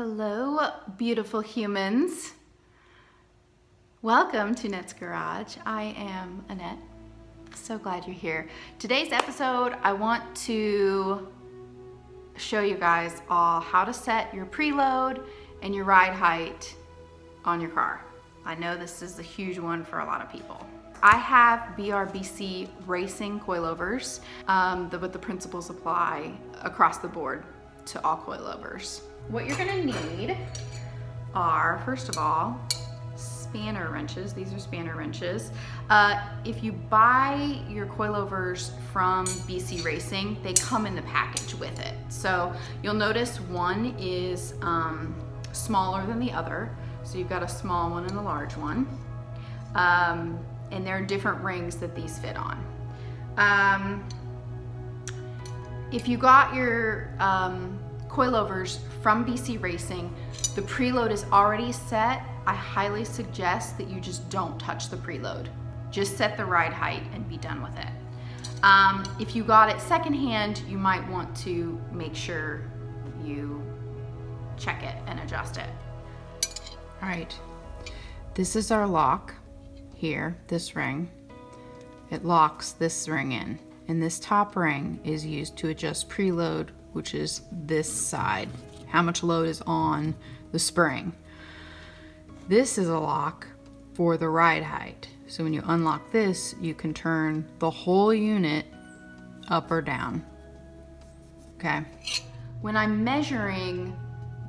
Hello, beautiful humans. Welcome to Annette's Garage. I am Annette. So glad you're here. Today's episode, I want to show you guys all how to set your preload and your ride height on your car. I know this is a huge one for a lot of people. I have BRBC racing coilovers, but the principles apply across the board to all coilovers. What you're gonna need are, first of all, spanner wrenches. These are spanner wrenches. If you buy your coilovers from BC Racing, they come in the package with it. So you'll notice one is smaller than the other. So you've got a small one and a large one. And there are different rings that these fit on. If you got your coilovers from BC Racing, the preload is already set. I highly suggest that you just don't touch the preload. Just set the ride height and be done with it. If you got it secondhand, you might want to make sure you check it and adjust it. All right, this is our lock here, this ring. It locks this ring in, and this top ring is used to adjust preload, which is this side, how much load is on the spring. This is a lock for the ride height. So when you unlock this, you can turn the whole unit up or down. Okay. When I'm measuring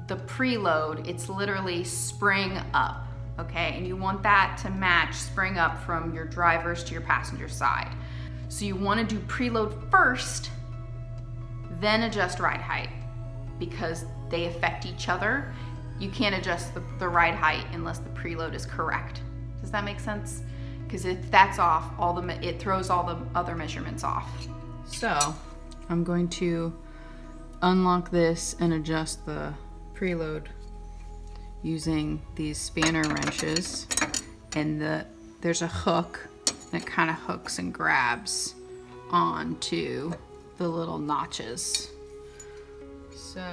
the preload, it's literally spring up, okay? And you want that to match spring up from your driver's to your passenger side. So you want to do preload first, then adjust ride height, because they affect each other. You can't adjust the ride height unless the preload is correct. Does that make sense? Because if that's off, it throws all the other measurements off. So I'm going to unlock this and adjust the preload using these spanner wrenches, and there's a hook that kind of hooks and grabs onto the little notches. So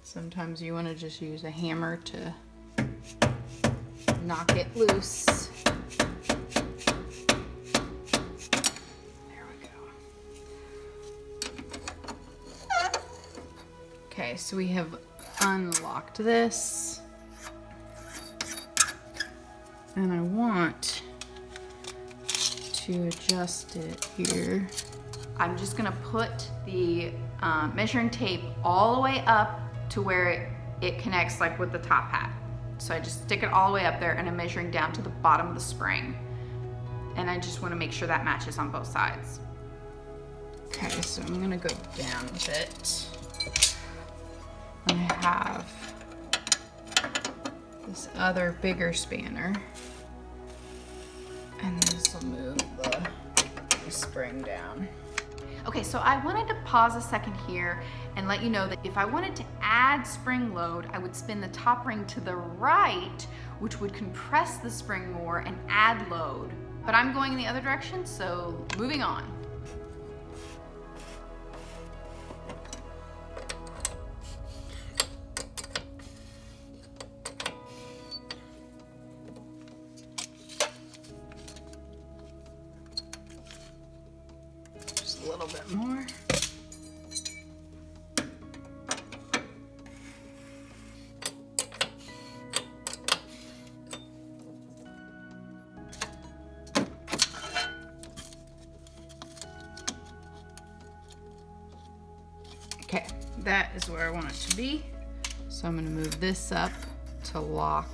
sometimes you want to just use a hammer to knock it loose. There we go. Okay, so we have unlocked this, and I want to adjust it here. I'm just gonna put the measuring tape all the way up to where it connects like with the top hat. So I just stick it all the way up there, and I'm measuring down to the bottom of the spring. And I just wanna make sure that matches on both sides. Okay, so I'm gonna go down with it. I have this other bigger spanner, and this will move the spring down. Okay, so I wanted to pause a second here and let you know that if I wanted to add spring load, I would spin the top ring to the right, which would compress the spring more and add load. But I'm going in the other direction, so moving on. A little bit more. Okay, that is where I want it to be. So I'm going to move this up to lock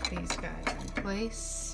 these guys in place.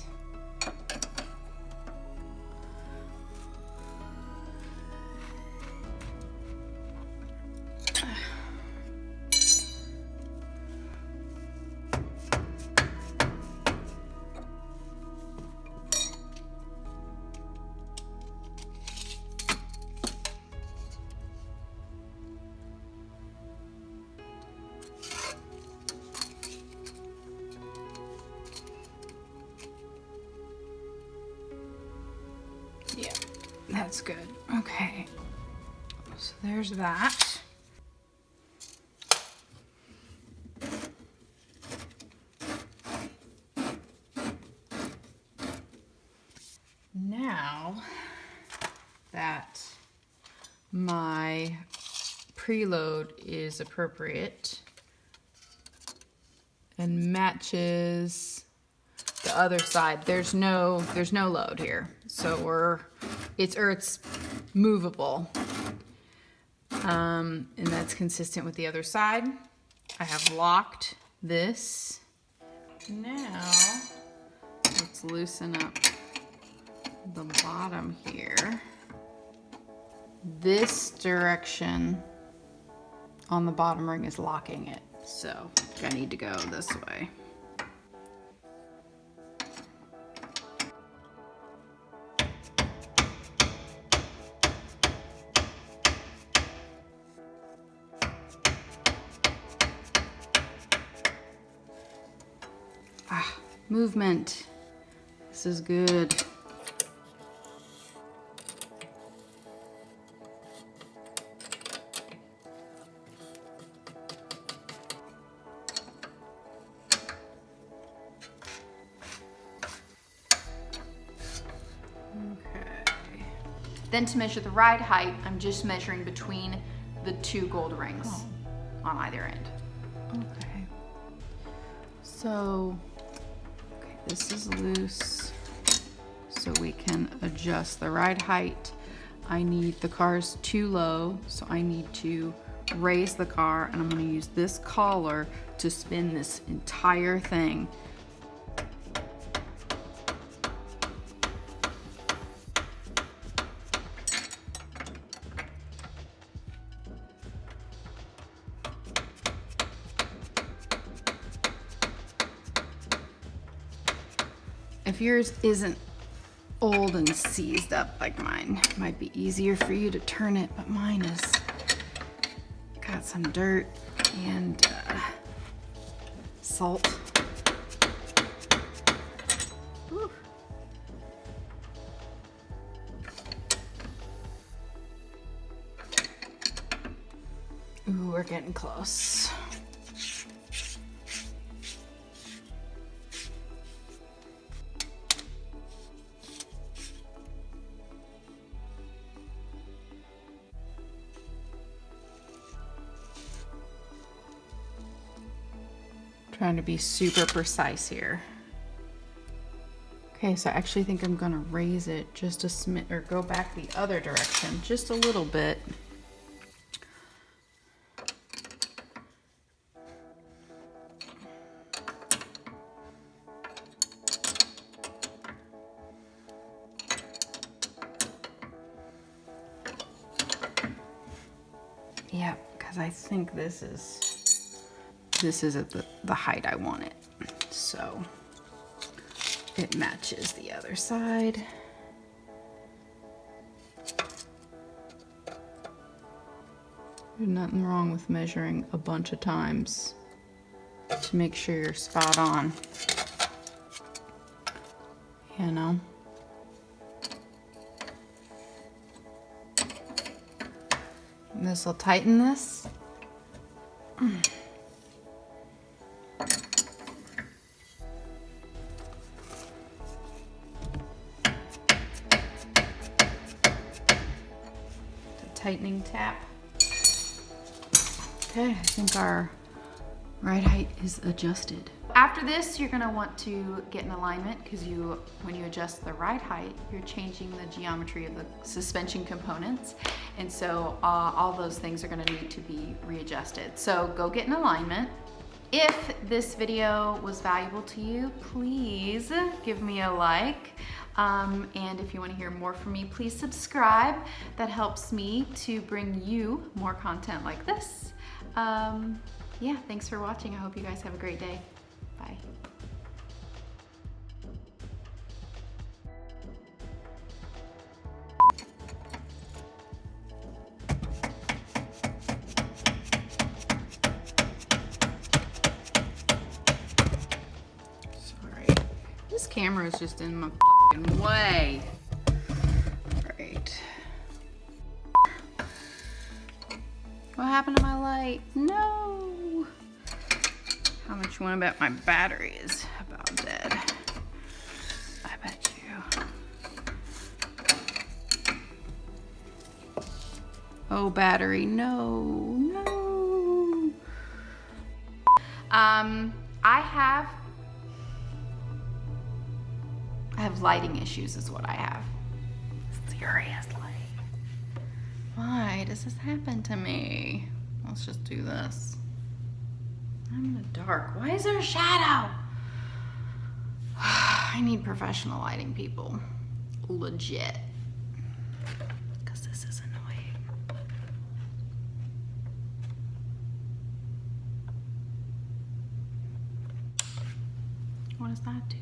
That's good. Okay. So there's that. Now that my preload is appropriate and matches the other side, there's no load here, so it's movable, and that's consistent with the other side. I have locked this. Now let's loosen up the bottom here. This direction on the bottom ring is locking it, so I need to go this way. Movement. This is good. Then to measure the ride height, I'm just measuring between the two gold rings on either end. Okay. So, this is loose, so we can adjust the ride height. I need, the car's too low, so I need to raise the car, and I'm gonna use this collar to spin this entire thing. If yours isn't old and seized up like mine, it might be easier for you to turn it, but mine is got some dirt and salt. Whew. Ooh, we're getting close. Trying to be super precise here. Okay, so I actually think I'm gonna raise it just a smidge, or go back the other direction just a little bit. Yeah, because I think this is at the height I want it. So it matches the other side. There's nothing wrong with measuring a bunch of times to make sure you're spot on. You know? And this will tighten this. Tightening tap. Okay, I think our ride height is adjusted. After this, you're gonna want to get in alignment because when you adjust the ride height, you're changing the geometry of the suspension components. And so all those things are gonna need to be readjusted. So go get in alignment. If this video was valuable to you, please give me a like. And if you want to hear more from me, please subscribe. That helps me to bring you more content like this. Yeah, thanks for watching. I hope you guys have a great day. Bye. Sorry, this camera is just in my way. All right. What happened to my light? No. How much you want to bet my battery is about dead? I bet you. Oh, battery, no. I have lighting issues is what I have. Seriously. Why does this happen to me? Let's just do this. I'm in the dark. Why is there a shadow? I need professional lighting people. Legit. Because this is annoying. What does that do?